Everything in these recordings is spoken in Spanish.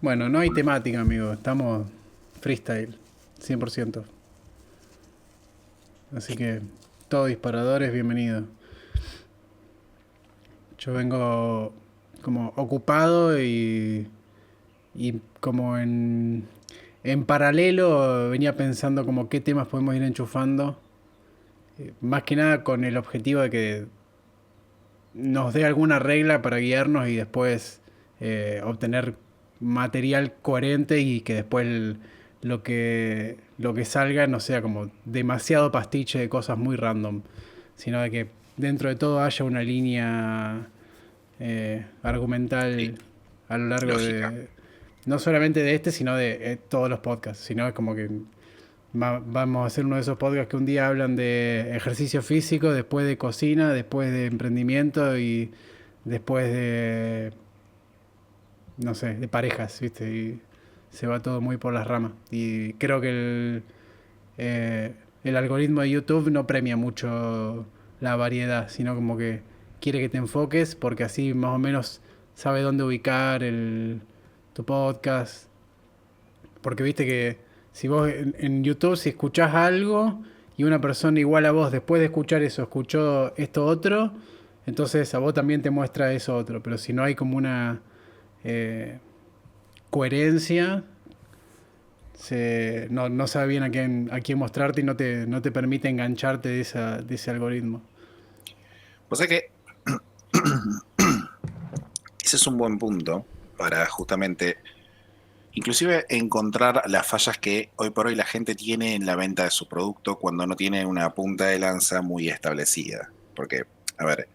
Bueno, no hay temática, amigo. Estamos freestyle, 100%. Así que todo disparador es bienvenido. Yo vengo como ocupado y como en paralelo venía pensando como qué temas podemos ir enchufando. Más que nada con el objetivo de que nos dé alguna regla para guiarnos y después obtener material coherente y que después lo que salga no sea como demasiado pastiche de cosas muy random, sino de que dentro de todo haya una línea Sí, argumental a lo largo lógica. de, no solamente de este, sino de todos los podcasts, sino es como que vamos a hacer uno de esos podcasts que un día hablan de ejercicio físico, después de cocina, después de emprendimiento y después de, no sé, de parejas, ¿viste? Y se va todo muy por las ramas. Y creo que el algoritmo de YouTube no premia mucho la variedad, sino como que quiere que te enfoques porque así más o menos sabe dónde ubicar tu podcast. Porque viste que si vos en YouTube, si escuchás algo y una persona igual a vos después de escuchar eso escuchó esto otro, entonces a vos también te muestra eso otro. Pero si no hay como una eh, coherencia, no sabe bien a quién mostrarte y no te permite engancharte de ese algoritmo. O sea que ese es un buen punto para justamente, inclusive encontrar las fallas que hoy por hoy la gente tiene en la venta de su producto cuando no tiene una punta de lanza muy establecida. Porque, a ver,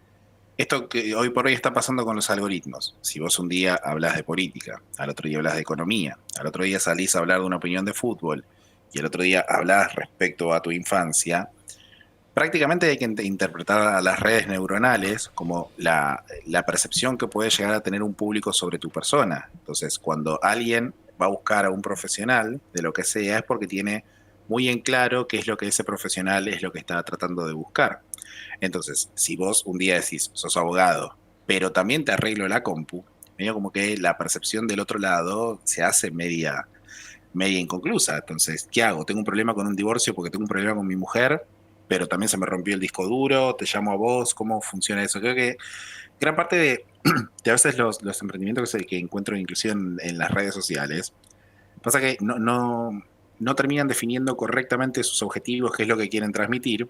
esto que hoy por hoy está pasando con los algoritmos. Si vos un día hablas de política, al otro día hablas de economía, al otro día salís a hablar de una opinión de fútbol y el otro día hablas respecto a tu infancia, prácticamente hay que interpretar a las redes neuronales como la percepción que puede llegar a tener un público sobre tu persona. Entonces, cuando alguien va a buscar a un profesional de lo que sea, es porque tiene muy en claro qué es lo que ese profesional es lo que está tratando de buscar. Entonces, si vos un día decís, sos abogado, pero también te arreglo la compu, medio como que la percepción del otro lado se hace media inconclusa. Entonces, ¿qué hago? Tengo un problema con un divorcio porque tengo un problema con mi mujer, pero también se me rompió el disco duro, te llamo a vos, ¿cómo funciona eso? Creo que gran parte de a veces los emprendimientos que encuentro inclusive en las redes sociales, pasa que no terminan definiendo correctamente sus objetivos, qué es lo que quieren transmitir,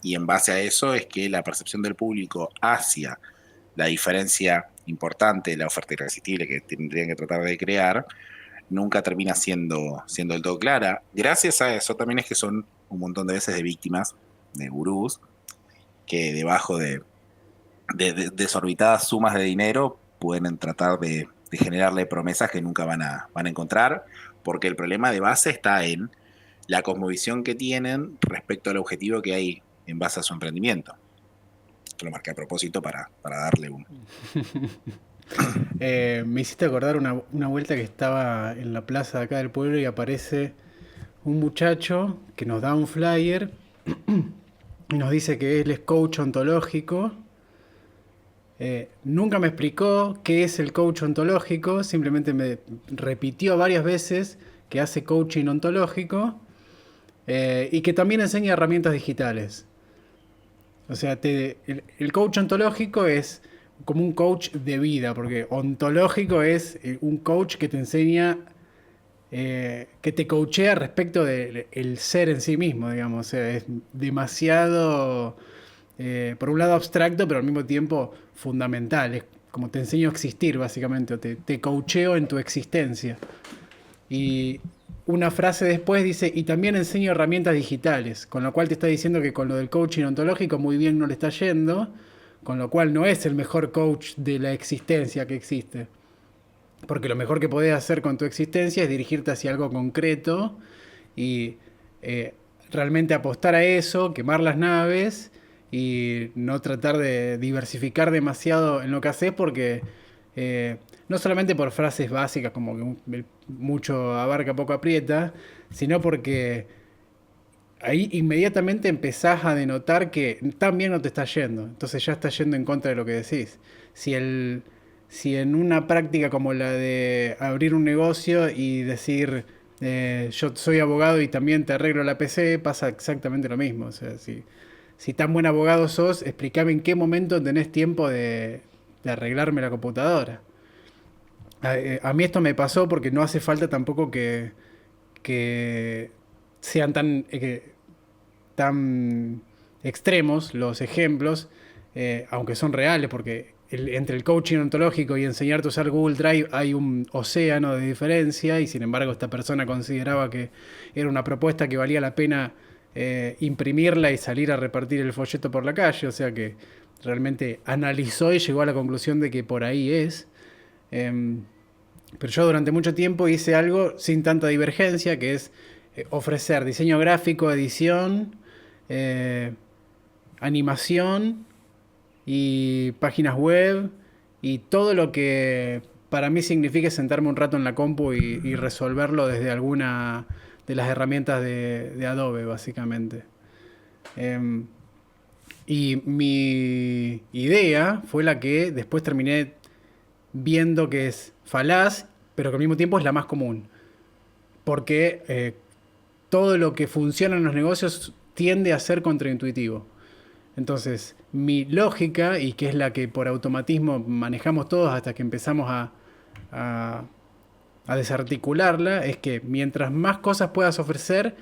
y en base a eso es que la percepción del público hacia la diferencia importante de la oferta irresistible que tendrían que tratar de crear nunca termina siendo del todo clara. Gracias a eso también es que son un montón de veces de víctimas, de gurús, que debajo de desorbitadas sumas de dinero pueden tratar de generarle promesas que nunca van a encontrar, porque el problema de base está en la cosmovisión que tienen respecto al objetivo que hay en base a su emprendimiento. Esto lo marqué a propósito para darle un... Me hiciste acordar una vuelta que estaba en la plaza de acá del pueblo y aparece un muchacho que nos da un flyer y nos dice que él es coach ontológico. Nunca me explicó qué es el coach ontológico, simplemente me repitió varias veces que hace coaching ontológico y que también enseña herramientas digitales. O sea, el coach ontológico es como un coach de vida, porque ontológico es un coach que te enseña, que te coachea respecto del ser en sí mismo, digamos. O sea, es demasiado, por un lado abstracto, pero al mismo tiempo fundamental. Es como te enseño a existir, básicamente, o te coacheo en tu existencia. Y una frase después dice, y también enseño herramientas digitales, con lo cual te está diciendo que con lo del coaching ontológico muy bien no le está yendo, con lo cual no es el mejor coach de la existencia que existe. Porque lo mejor que podés hacer con tu existencia es dirigirte hacia algo concreto y eh, realmente apostar a eso, quemar las naves y no tratar de diversificar demasiado en lo que haces porque no solamente por frases básicas como que mucho abarca, poco aprieta, sino porque ahí inmediatamente empezás a denotar que tan bien no te está yendo. Entonces ya está yendo en contra de lo que decís. Si el, si en una práctica como la de abrir un negocio y decir, yo soy abogado y también te arreglo la PC, pasa exactamente lo mismo. O sea, si tan buen abogado sos, explícame en qué momento tenés tiempo de arreglarme la computadora. A mí esto me pasó porque no hace falta tampoco que sean tan extremos los ejemplos, aunque son reales, porque entre el coaching ontológico y enseñarte a usar Google Drive hay un océano de diferencia, y sin embargo esta persona consideraba que era una propuesta que valía la pena imprimirla y salir a repartir el folleto por la calle. O sea que realmente analizó y llegó a la conclusión de que por ahí es. Em, pero yo durante mucho tiempo hice algo sin tanta divergencia, que es ofrecer diseño gráfico, edición, eh, animación y páginas web y todo lo que para mí significa sentarme un rato en la compu y resolverlo desde alguna de las herramientas de Adobe, básicamente. Em, y mi idea fue la que después terminé viendo que es falaz, pero que al mismo tiempo es la más común. Porque todo lo que funciona en los negocios tiende a ser contraintuitivo. Entonces, mi lógica, y que es la que por automatismo manejamos todos hasta que empezamos a, a desarticularla, es que mientras más cosas puedas ofrecer,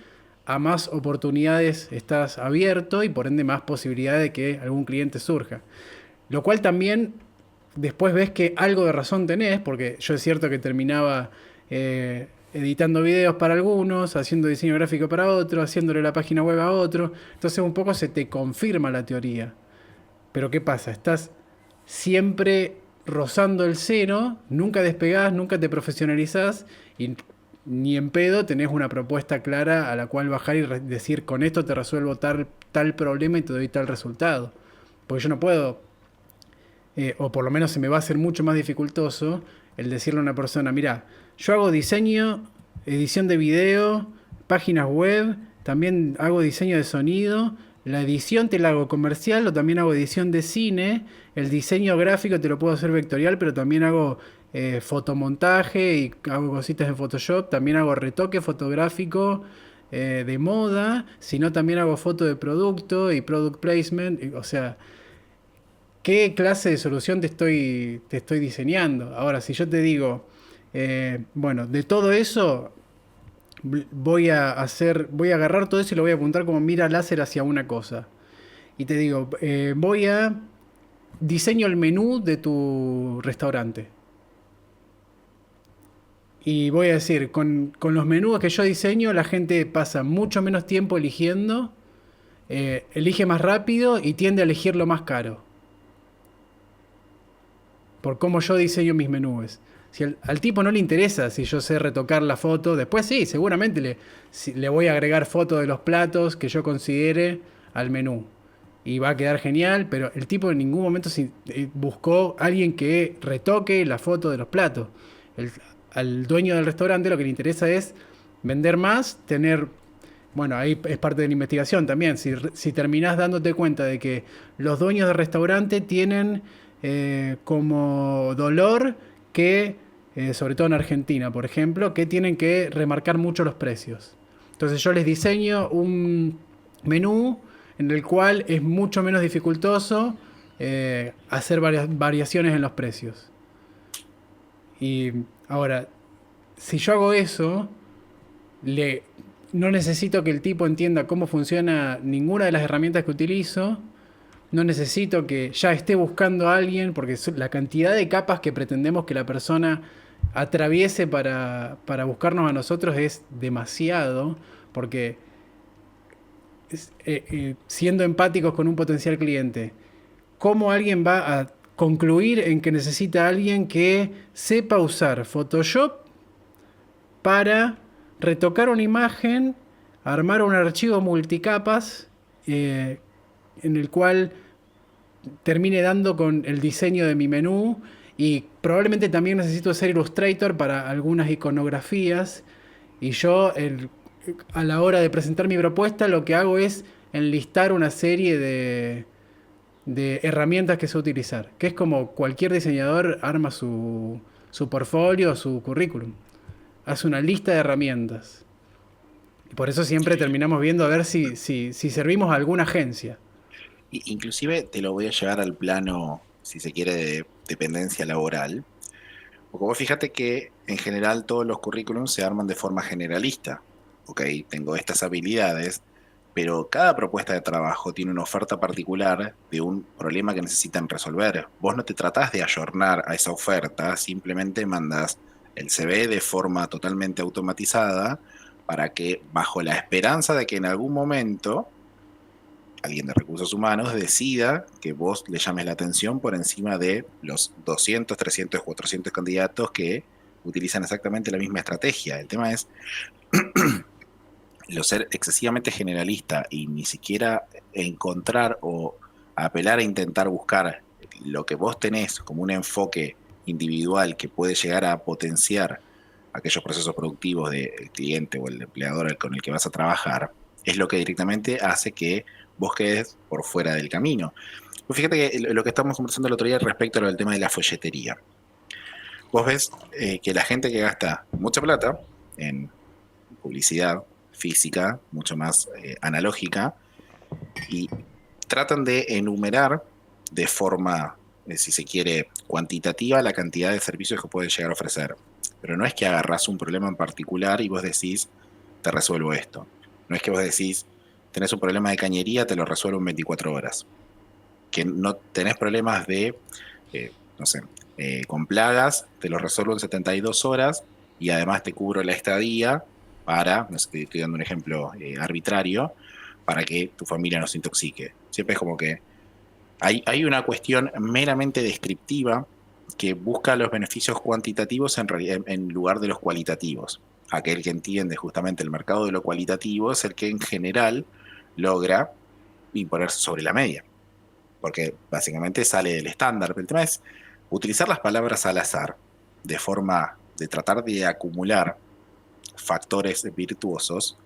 a más oportunidades estás abierto y por ende más posibilidades de que algún cliente surja. Lo cual también después ves que algo de razón tenés, porque yo es cierto que terminaba editando videos para algunos, haciendo diseño gráfico para otros, haciéndole la página web a otro. Entonces un poco se te confirma la teoría. Pero ¿qué pasa? Estás siempre rozando el cero, nunca despegás, nunca te profesionalizás y ni en pedo tenés una propuesta clara a la cual bajar y decir, con esto te resuelvo tal problema y te doy tal resultado. Porque yo no puedo, o por lo menos se me va a hacer mucho más dificultoso el decirle a una persona, mira, yo hago diseño, edición de video, páginas web, también hago diseño de sonido, la edición te la hago comercial o también hago edición de cine, el diseño gráfico te lo puedo hacer vectorial, pero también hago fotomontaje y hago cositas en Photoshop, también hago retoque fotográfico de moda, sino también hago foto de producto y product placement, o sea, ¿qué clase de solución te estoy diseñando? Ahora, si yo te digo, bueno, de todo eso voy a agarrar todo eso y lo voy a apuntar como mira láser hacia una cosa. Y te digo, diseño el menú de tu restaurante. Y voy a decir, con los menús que yo diseño, la gente pasa mucho menos tiempo eligiendo, elige más rápido y tiende a elegir lo más caro. Por cómo yo diseño mis menús. Si al tipo no le interesa si yo sé retocar la foto, después sí, seguramente le voy a agregar fotos de los platos que yo considere al menú. Y va a quedar genial, pero el tipo en ningún momento buscó a alguien que retoque la foto de los platos. Al dueño del restaurante lo que le interesa es vender más, tener... Bueno, ahí es parte de la investigación también. Si terminás dándote cuenta de que los dueños del restaurante tienen como dolor que, sobre todo en Argentina, por ejemplo, que tienen que remarcar mucho los precios. Entonces yo les diseño un menú en el cual es mucho menos dificultoso hacer variaciones en los precios. Y ahora, si yo hago eso, no necesito que el tipo entienda cómo funciona ninguna de las herramientas que utilizo. No necesito que ya esté buscando a alguien, porque la cantidad de capas que pretendemos que la persona atraviese para buscarnos a nosotros es demasiado, porque siendo empáticos con un potencial cliente, ¿cómo alguien va a concluir en que necesita a alguien que sepa usar Photoshop para retocar una imagen, armar un archivo multicapas en el cual termine dando con el diseño de mi menú? Y probablemente también necesito hacer Illustrator para algunas iconografías, y yo a la hora de presentar mi propuesta lo que hago es enlistar una serie de herramientas que se va a utilizar, que es como cualquier diseñador arma su portfolio, su currículum. Hace una lista de herramientas. Y por eso siempre terminamos viendo a ver si servimos a alguna agencia. Inclusive te lo voy a llevar al plano, si se quiere, de dependencia laboral. Porque vos fíjate que en general todos los currículums se arman de forma generalista. Ok, tengo estas habilidades, pero cada propuesta de trabajo tiene una oferta particular de un problema que necesitan resolver. Vos no te tratás de ayornar a esa oferta, simplemente mandas el CV de forma totalmente automatizada para que, bajo la esperanza de que en algún momento alguien de recursos humanos decida que vos le llames la atención por encima de los 200, 300, 400 candidatos que utilizan exactamente la misma estrategia. El tema es lo ser excesivamente generalista y ni siquiera encontrar o apelar a intentar buscar lo que vos tenés como un enfoque individual que puede llegar a potenciar aquellos procesos productivos del cliente o el empleador con el que vas a trabajar, es lo que directamente hace que vos quedes por fuera del camino. Pues fíjate que lo que estamos conversando el otro día respecto al tema de la folletería. Vos ves que la gente que gasta mucha plata en publicidad física, mucho más analógica, y tratan de enumerar de forma, si se quiere, cuantitativa la cantidad de servicios que pueden llegar a ofrecer. Pero no es que agarrás un problema en particular y vos decís, te resuelvo esto. No es que vos decís, tenés un problema de cañería, te lo resuelvo en 24 horas. Que no tenés problemas de, no sé, con plagas, te lo resuelvo en 72 horas y además te cubro la estadía para, no sé, estoy dando un ejemplo arbitrario, para que tu familia no se intoxique. Siempre es como que hay una cuestión meramente descriptiva que busca los beneficios cuantitativos en lugar de los cualitativos. Aquel que entiende justamente el mercado de lo cualitativo es el que en general logra imponerse sobre la media, porque básicamente sale del estándar. El tema es utilizar las palabras al azar, de forma de tratar de acumular factores virtuosos.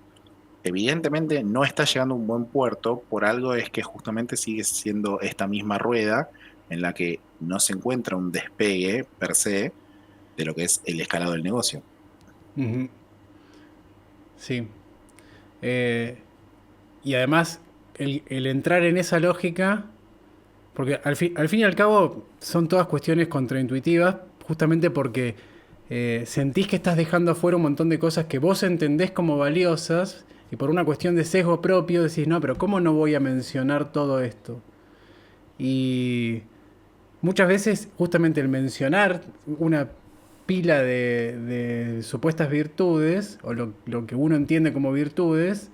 Evidentemente no está llegando a un buen puerto, por algo es que justamente sigue siendo esta misma rueda en la que no se encuentra un despegue per se de lo que es el escalado del negocio. Ujú. Sí. Eh, y además, el entrar en esa lógica, porque al fin y al cabo son todas cuestiones contraintuitivas, justamente porque sentís que estás dejando afuera un montón de cosas que vos entendés como valiosas y por una cuestión de sesgo propio decís, no, pero ¿cómo no voy a mencionar todo esto? Y muchas veces justamente el mencionar una pila de supuestas virtudes, o lo que uno entiende como virtudes,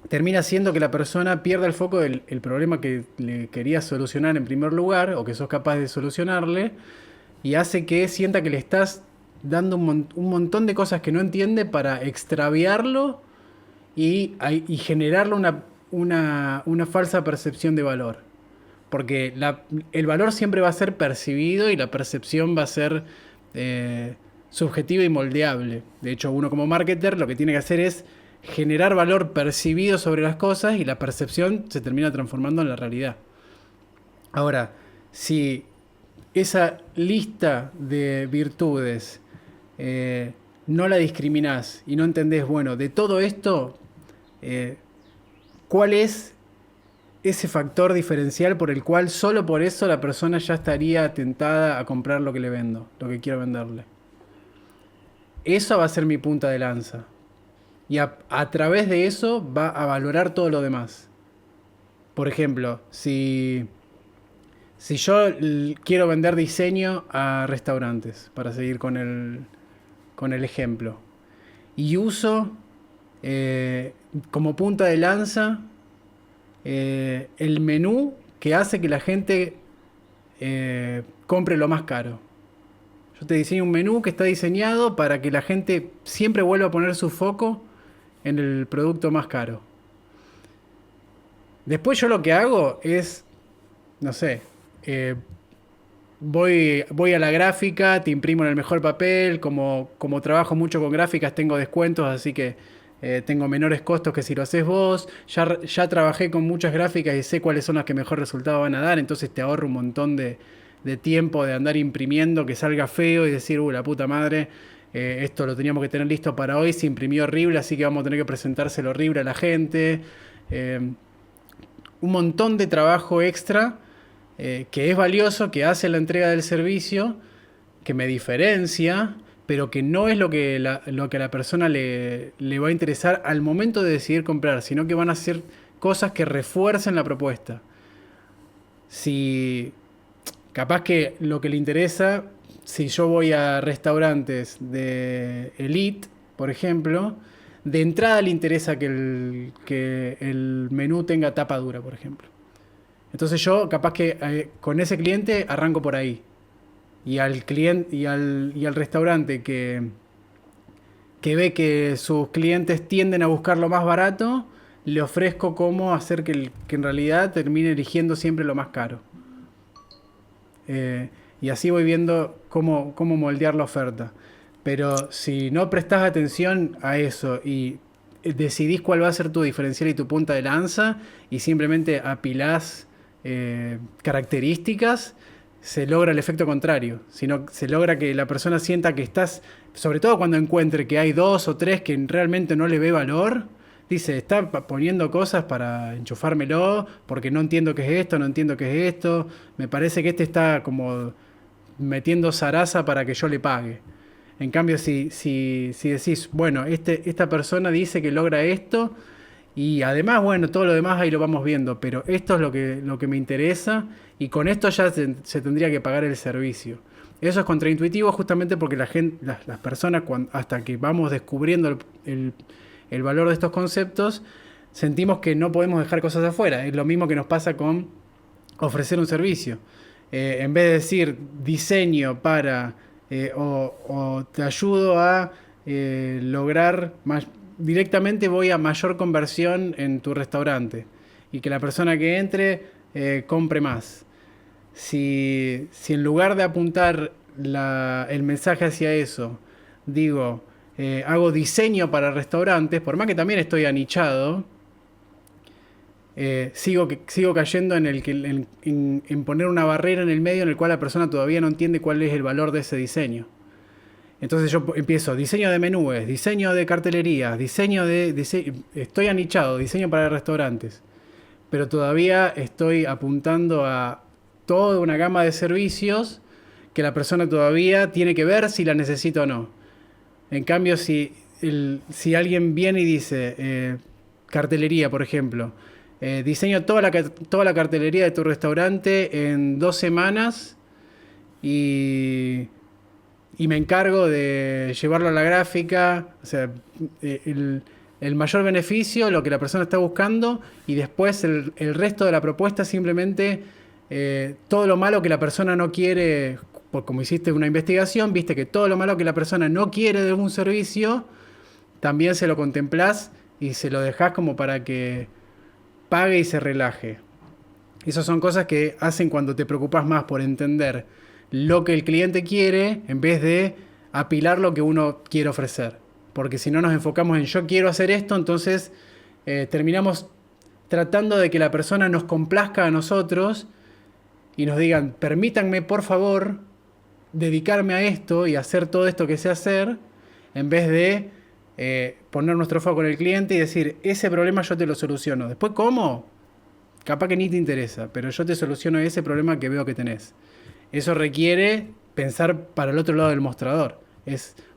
termina siendo que la persona pierda el foco del el problema que le quería solucionar en primer lugar, o que sos capaz de solucionarle, y hace que sienta que le estás dando un montón de cosas que no entiende para extraviarlo y generarle una falsa percepción de valor. Porque el valor siempre va a ser percibido y la percepción va a ser subjetiva y moldeable. De hecho, uno como marketer lo que tiene que hacer es generar valor percibido sobre las cosas y la percepción se termina transformando en la realidad. Ahora, si esa lista de virtudes eh, no la discriminás y no entendés, bueno, de todo esto, eh, ¿cuál es ese factor diferencial por el cual solo por eso la persona ya estaría tentada a comprar lo que le vendo, lo que quiero venderle? Eso va a ser mi punta de lanza. Y a través de eso va a valorar todo lo demás. Por ejemplo, si yo quiero vender diseño a restaurantes, para seguir con el ejemplo, y uso como punta de lanza el menú que hace que la gente compre lo más caro. Yo te diseño un menú que está diseñado para que la gente siempre vuelva a poner su foco en el producto más caro. Después yo lo que hago es, no sé, eh, voy a la gráfica, te imprimo en el mejor papel, como trabajo mucho con gráficas tengo descuentos, así que tengo menores costos que si lo haces vos, ya trabajé con muchas gráficas y sé cuáles son las que mejor resultado van a dar, entonces te ahorro un montón de tiempo de andar imprimiendo que salga feo y decir, la puta madre, esto lo teníamos que tener listo para hoy, se imprimió horrible, así que vamos a tener que presentárselo horrible a la gente. Un montón de trabajo extra que es valioso, que hace la entrega del servicio, que me diferencia, pero que no es lo que a la persona le va a interesar al momento de decidir comprar, sino que van a ser cosas que refuercen la propuesta. Si capaz que lo que le interesa, si yo voy a restaurantes de elite, por ejemplo, de entrada le interesa que el menú tenga tapa dura, por ejemplo. Entonces yo capaz que con ese cliente arranco por ahí. Y al cliente y al restaurante que ve que sus clientes tienden a buscar lo más barato, le ofrezco cómo hacer que en realidad termine eligiendo siempre lo más caro. Y así voy viendo cómo moldear la oferta. Pero si no prestás atención a eso y decidís cuál va a ser tu diferencial y tu punta de lanza y simplemente apilás características, se logra el efecto contrario. Sino se logra que la persona sienta que estás, sobre todo cuando encuentre que hay 2 o 3 que realmente no le ve valor, dice, está poniendo cosas para enchufármelo, porque no entiendo qué es esto, no entiendo qué es esto, me parece que este está como metiendo zaraza para que yo le pague. En cambio, si decís, bueno, esta persona dice que logra esto, y además, bueno, todo lo demás ahí lo vamos viendo, pero esto es lo que me interesa, y con esto ya se tendría que pagar el servicio. Eso es contraintuitivo justamente porque las personas, hasta que vamos descubriendo el valor de estos conceptos, sentimos que no podemos dejar cosas afuera. Es lo mismo que nos pasa con ofrecer un servicio. En vez de decir diseño para o te ayudo a lograr directamente voy a mayor conversión en tu restaurante y que la persona que entre compre más. Si en lugar de apuntar el mensaje hacia eso, digo, hago diseño para restaurantes, por más que también estoy anichado, sigo cayendo en poner una barrera en el medio en el cual la persona todavía no entiende cuál es el valor de ese diseño. Entonces yo empiezo diseño de menúes, diseño de cartelerías, estoy anichado, diseño para restaurantes, pero todavía estoy apuntando a toda una gama de servicios que la persona todavía tiene que ver si la necesita o no. En cambio, si alguien viene y dice, cartelería, por ejemplo, diseño toda la cartelería de tu restaurante en 2 semanas y me encargo de llevarlo a la gráfica, o sea, el mayor beneficio, lo que la persona está buscando, y después el resto de la propuesta simplemente todo lo malo que la persona no quiere, como hiciste una investigación, viste que todo lo malo que la persona no quiere de un servicio, también se lo contemplás y se lo dejás como para que pague y se relaje. Esas son cosas que hacen cuando te preocupas más por entender lo que el cliente quiere en vez de apilar lo que uno quiere ofrecer. Porque si no nos enfocamos en yo quiero hacer esto, entonces terminamos tratando de que la persona nos complazca a nosotros y nos digan, permítanme por favor dedicarme a esto y hacer todo esto que sé hacer, en vez de poner nuestro foco en el cliente y decir, ese problema yo te lo soluciono. Después, ¿cómo? Capaz que ni te interesa, pero yo te soluciono ese problema que veo que tenés. Eso requiere pensar para el otro lado del mostrador.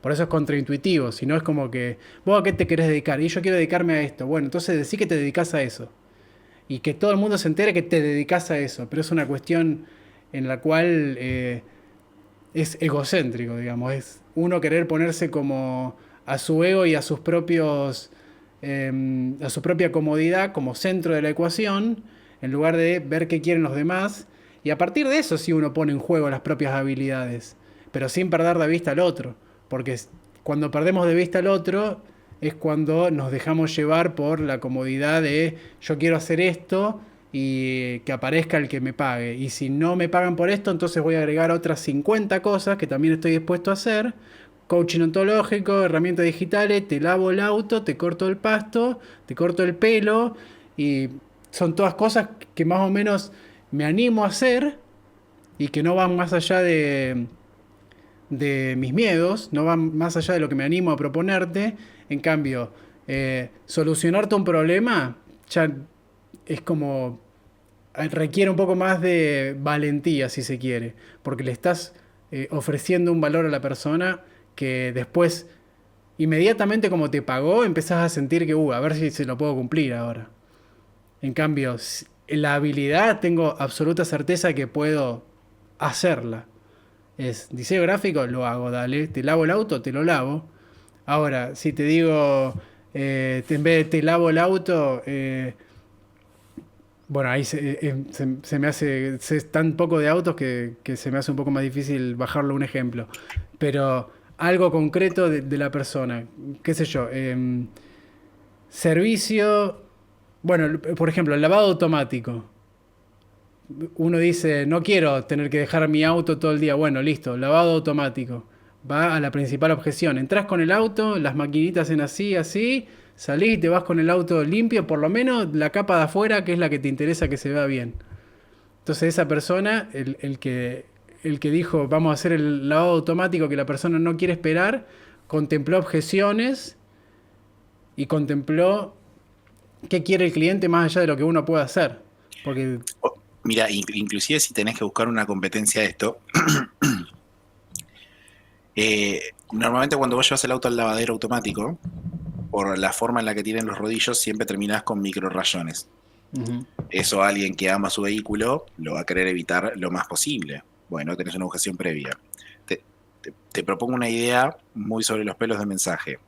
Por eso es contraintuitivo. Si no es como que, ¿vos a qué te querés dedicar? Y yo quiero dedicarme a esto. Bueno, entonces decí que te dedicás a eso. Y que todo el mundo se entere que te dedicás a eso. Pero es una cuestión en la cual es egocéntrico, digamos. Es uno querer ponerse como a su ego y a sus propios a su propia comodidad como centro de la ecuación, en lugar de ver qué quieren los demás. Y a partir de eso sí uno pone en juego las propias habilidades, pero sin perder de vista al otro. Porque cuando perdemos de vista al otro es cuando nos dejamos llevar por la comodidad de yo quiero hacer esto y que aparezca el que me pague. Y si no me pagan por esto, entonces voy a agregar otras 50 cosas que también estoy dispuesto a hacer coaching ontológico, herramientas digitales, te lavo el auto, te corto el pasto, te corto el pelo, y son todas cosas que más o menos me animo a hacer y que no van más allá de mis miedos, no van más allá de lo que me animo a proponerte. En cambio, solucionarte un problema ya es como requiere un poco más de valentía, si se quiere, porque le estás ofreciendo un valor a la persona que después, inmediatamente como te pagó, empezás a sentir que, a ver si se lo puedo cumplir ahora. En cambio, la habilidad tengo absoluta certeza que puedo hacerla. Es diseño gráfico, lo hago, dale. Te lavo el auto, te lo lavo. Ahora, si te digo, en vez de te lavo el auto, bueno, ahí se me hace, sé tan poco de autos que se me hace un poco más difícil bajarlo a un ejemplo. Pero algo concreto de la persona, qué sé yo, servicio, bueno, por ejemplo, el lavado automático. Uno dice, no quiero tener que dejar mi auto todo el día. Bueno, listo, lavado automático. Va a la principal objeción. Entrás con el auto, las maquinitas hacen así, así, salís y te vas con el auto limpio, por lo menos la capa de afuera, que es la que te interesa que se vea bien. Entonces esa persona, el que dijo, vamos a hacer el lavado automático que la persona no quiere esperar, contempló objeciones y contempló qué quiere el cliente más allá de lo que uno puede hacer. Porque Mira, inclusive si tenés que buscar una competencia de esto, normalmente cuando vos llevas el auto al lavadero automático, por la forma en la que tienen los rodillos, siempre terminás con micro rayones. uh-huh. Eso alguien que ama su vehículo lo va a querer evitar lo más posible. Bueno, tenés una objeción previa. Te propongo una idea muy sobre los pelos de mensaje.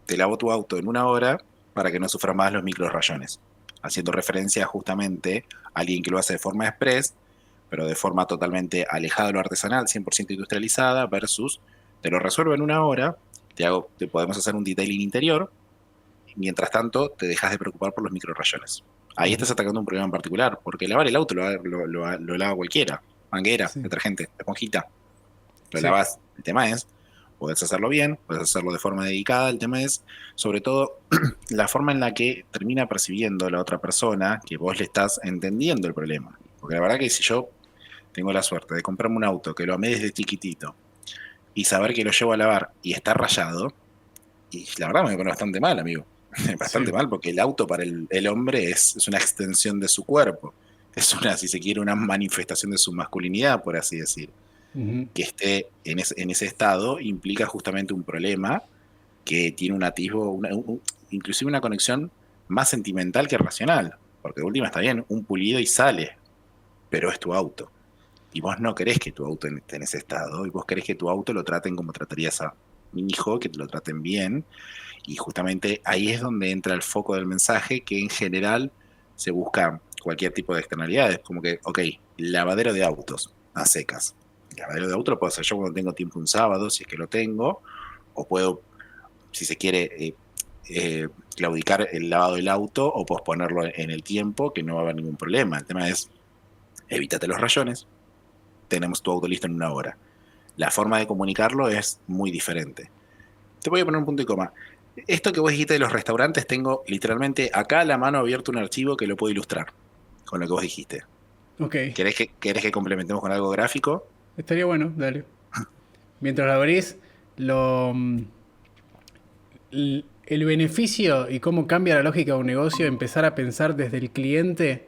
Te lavo tu auto en 1 hora para que no sufra más los micro rayones. Haciendo referencia justamente a alguien que lo hace de forma express, pero de forma totalmente alejada de lo artesanal, 100% industrializada, versus te lo resuelvo en 1 hora, te podemos hacer un detailing interior, mientras tanto te dejas de preocupar por los micro rayones. Ahí Uh-huh. estás atacando un problema en particular, porque lavar el auto lo lava cualquiera. Manguera, Sí, detergente, esponjita, lo sí. lavas. El tema es, puedes hacerlo bien, puedes hacerlo de forma dedicada. El tema es, sobre todo, la forma en la que termina percibiendo la otra persona que vos le estás entendiendo el problema. Porque la verdad que si yo tengo la suerte de comprarme un auto que lo amé desde chiquitito y saber que lo llevo a lavar y está rayado, y la verdad me pone bastante mal, amigo. Bastante Sí. mal, porque el auto para el hombre es una extensión de su cuerpo. Es una, si se quiere, una manifestación de su masculinidad, por así decir. Uh-huh. Que esté en ese estado implica justamente un problema que tiene un atisbo, inclusive una conexión más sentimental que racional. Porque de última está bien, un pulido y sale, pero es tu auto. Y vos no querés que tu auto esté en ese estado, y vos querés que tu auto lo traten como tratarías a mi hijo, que te lo traten bien. Y justamente ahí es donde entra el foco del mensaje, que en general se busca cualquier tipo de externalidades, como que, ok, lavadero de autos, a secas. El lavadero de auto lo puedo hacer yo cuando tengo tiempo un sábado, si es que lo tengo, o puedo, si se quiere, claudicar el lavado del auto o posponerlo en el tiempo, que no va a haber ningún problema. El tema es, evítate los rayones, tenemos tu auto listo en 1 hora. La forma de comunicarlo es muy diferente. Te voy a poner un punto y coma. Esto que vos dijiste de los restaurantes, tengo literalmente acá a la mano abierto un archivo que lo puedo ilustrar con lo que vos dijiste. Ok. ¿Querés que complementemos con algo gráfico? Estaría bueno, dale. Mientras lo abrís, lo, el beneficio y cómo cambia la lógica de un negocio, empezar a pensar desde el cliente,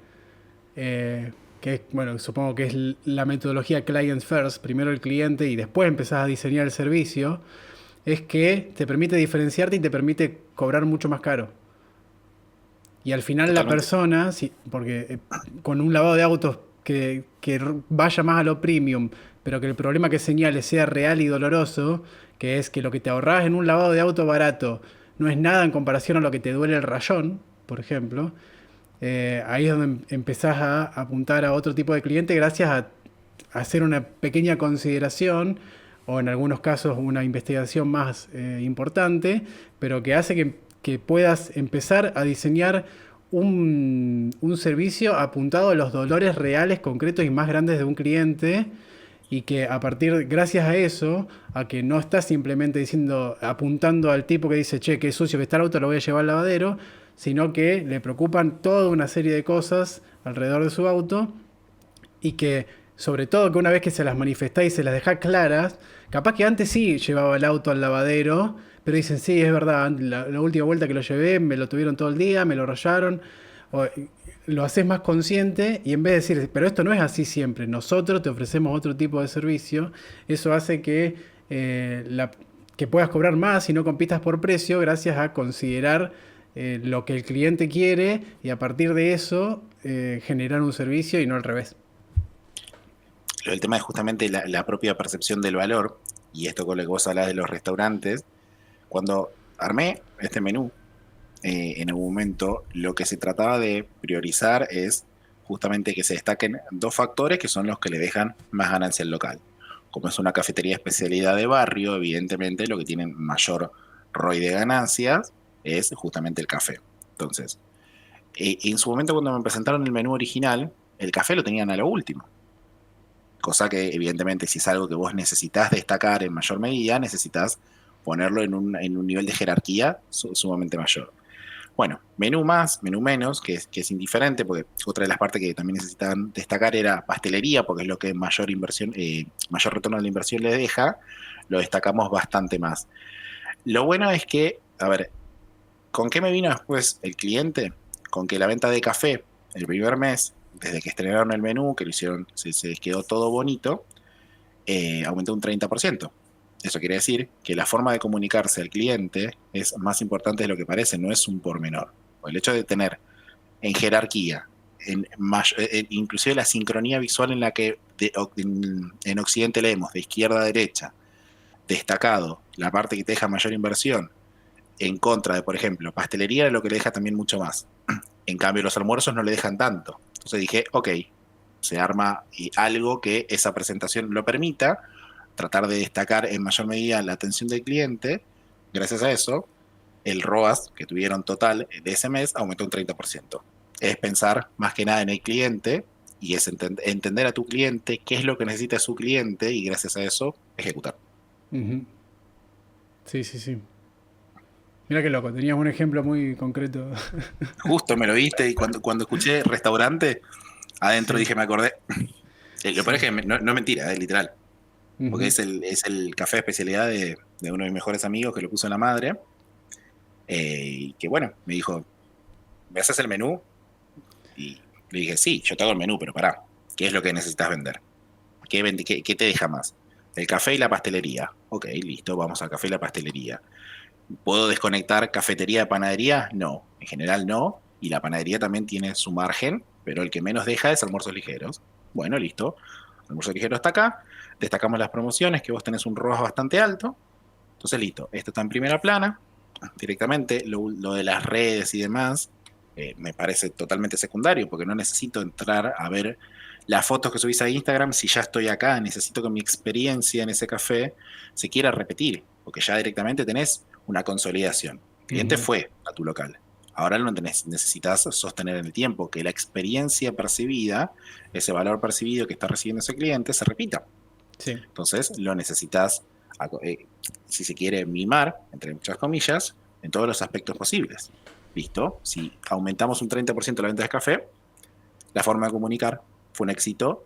que es, bueno, supongo que es la metodología Client First, primero el cliente y después empezás a diseñar el servicio, es que te permite diferenciarte y te permite cobrar mucho más caro. Y al final la Totalmente. persona, sí, porque con un lavado de autos que vaya más a lo premium, pero que el problema que señale sea real y doloroso, que es que lo que te ahorras en un lavado de auto barato no es nada en comparación a lo que te duele el rayón, por ejemplo, ahí es donde empezás a apuntar a otro tipo de cliente gracias a hacer una pequeña consideración o en algunos casos una investigación más importante, pero que hace que puedas empezar a diseñar un servicio apuntado a los dolores reales, concretos y más grandes de un cliente y que gracias a eso, a que no estás simplemente apuntando al tipo que dice, che, qué sucio que está el auto, lo voy a llevar al lavadero, sino que le preocupan toda una serie de cosas alrededor de su auto y que, sobre todo, que una vez que se las manifestáis y se las dejás claras, capaz que antes sí llevaba el auto al lavadero, pero dicen, sí, es verdad, la última vuelta que lo llevé me lo tuvieron todo el día, me lo rayaron. O, lo haces más consciente y en vez de decir, pero esto no es así siempre, nosotros te ofrecemos otro tipo de servicio, eso hace que puedas cobrar más y no compitas por precio gracias a considerar lo que el cliente quiere y a partir de eso generar un servicio y no al revés. El tema es justamente la propia percepción del valor, y esto con lo que vos hablás de los restaurantes. Cuando armé este menú, en algún momento, lo que se trataba de priorizar es justamente que se destaquen dos factores que son los que le dejan más ganancia al local. Como es una cafetería de especialidad de barrio, evidentemente lo que tiene mayor ROI de ganancias es justamente el café. Entonces, en su momento cuando me presentaron el menú original, el café lo tenían a lo último. Cosa que evidentemente si es algo que vos necesitas destacar en mayor medida, necesitas ponerlo en un nivel de jerarquía sumamente mayor. Bueno, menú más, menú menos, que es indiferente, porque otra de las partes que también necesitaban destacar era pastelería, porque es lo que mayor inversión, mayor retorno de la inversión le deja, lo destacamos bastante más. Lo bueno es que, a ver, ¿con qué me vino después el cliente? Con que la venta de café el primer mes, desde que estrenaron el menú, que lo hicieron, se les quedó todo bonito, aumentó un 30%. Eso quiere decir que la forma de comunicarse al cliente es más importante de lo que parece, no es un pormenor. El hecho de tener en jerarquía, inclusive la sincronía visual en la que en Occidente leemos de izquierda a derecha, destacado, la parte que te deja mayor inversión, en contra de, por ejemplo, pastelería, lo que le deja también mucho más. En cambio, los almuerzos no le dejan tanto. Entonces dije, ok, se arma algo que esa presentación lo permita, tratar de destacar en mayor medida la atención del cliente. Gracias a eso, el ROAS que tuvieron total de ese mes aumentó un 30%. Es pensar más que nada en el cliente y es entender a tu cliente qué es lo que necesita su cliente y gracias a eso ejecutar. Ujú. Sí, sí, sí. Mira qué loco, tenías un ejemplo muy concreto. Justo me lo viste y cuando escuché restaurante, adentro Sí, dije, me acordé. Lo peor es sí. que no es mentira, es literal. Porque Ujú. es el café de especialidad de uno de mis mejores amigos que lo puso la madre. Y que bueno, me dijo, ¿me haces el menú? Y le dije, sí, yo te hago el menú, pero pará, ¿qué es lo que necesitas vender? ¿Qué te deja más? El café y la pastelería. Ok, listo, vamos al café y la pastelería. ¿Puedo desconectar cafetería de panadería? No, en general no. Y la panadería también tiene su margen, pero el que menos deja es almuerzos ligeros. Bueno, listo. Almuerzo ligero está acá. Destacamos las promociones, que vos tenés un ROAS bastante alto. Entonces, listo. Esto está en primera plana. Directamente, lo de las redes y demás, me parece totalmente secundario, porque no necesito entrar a ver las fotos que subís a Instagram si ya estoy acá. Necesito que mi experiencia en ese café se quiera repetir, porque ya directamente tenés una consolidación. El cliente Ujú. fue a tu local. Ahora lo necesitas sostener en el tiempo, que la experiencia percibida, ese valor percibido que está recibiendo ese cliente, se repita. Sí. Entonces lo necesitas, si se quiere, mimar, entre muchas comillas, en todos los aspectos posibles. ¿Listo? Si aumentamos un 30% la venta de café, la forma de comunicar fue un éxito